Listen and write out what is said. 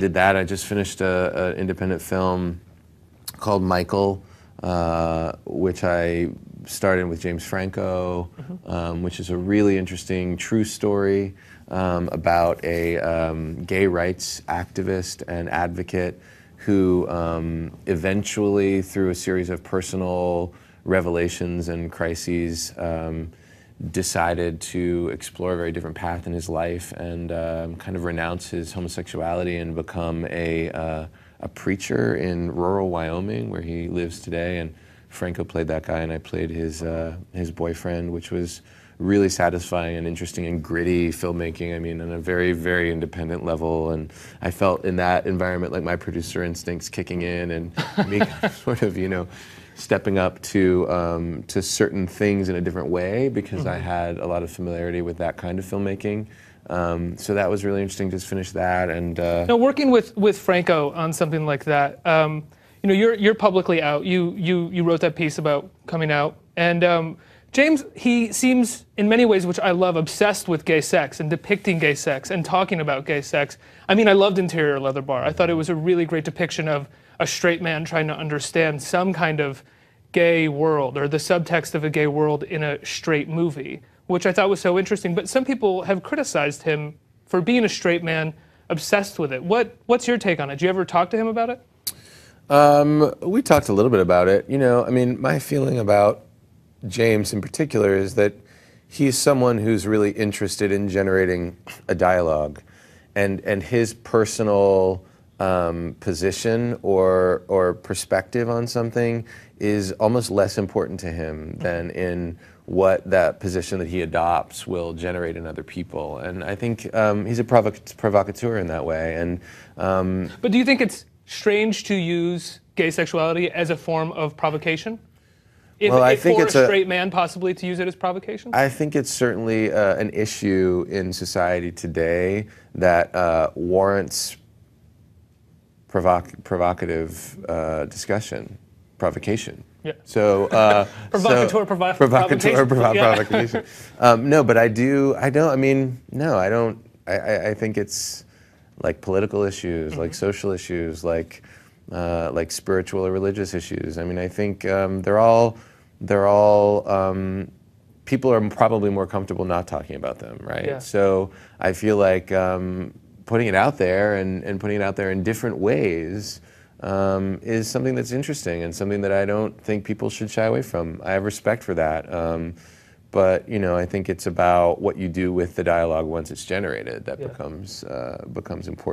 did that. I just finished an independent film called Michael, which I starred in with James Franco, which is a really interesting true story about a gay rights activist and advocate who eventually, through a series of personal revelations and crises, decided to explore a very different path in his life and kind of renounce his homosexuality and become a preacher in rural Wyoming, where he lives today. And Franco played that guy, and I played his boyfriend, which was really satisfying and interesting and gritty filmmaking. I mean, on a very, very independent level. And I felt in that environment like my producer instincts kicking in and me kind of sort of, stepping up to certain things in a different way because I had a lot of familiarity with that kind of filmmaking. So that was really interesting. Just finished that, and now working with Franco on something like that. You're publicly out. You wrote that piece about coming out, and James, he seems in many ways, which I love, obsessed with gay sex and depicting gay sex and talking about gay sex. I mean, I loved Interior Leather Bar. I thought it was a really great depiction of a straight man trying to understand some kind of gay world or the subtext of a gay world in a straight movie, which I thought was so interesting. But some people have criticized him for being a straight man obsessed with it. What's your take on it? Did you ever talk to him about it? We talked a little bit about it. I mean, my feeling about James in particular is that he's someone who's really interested in generating a dialogue, and his personal position or perspective on something is almost less important to him than in what that position that he adopts will generate in other people. And I think he's a provocateur in that way. And but do you think it's strange to use gay sexuality as a form of provocation? I think it's a straight man possibly to use it as provocation? I think it's certainly an issue in society today that warrants provocative discussion, provocation. Yeah. So provocateur, provocation. No, but I don't. I mean, no, I don't. I think it's like political issues, like social issues, like spiritual or religious issues. I mean, I think they're all people are probably more comfortable not talking about them, right? Yeah. So I feel like putting it out there and putting it out there in different ways is something that's interesting and something that I don't think people should shy away from. I have respect for that. But I think it's about what you do with the dialogue once it's generated that becomes important.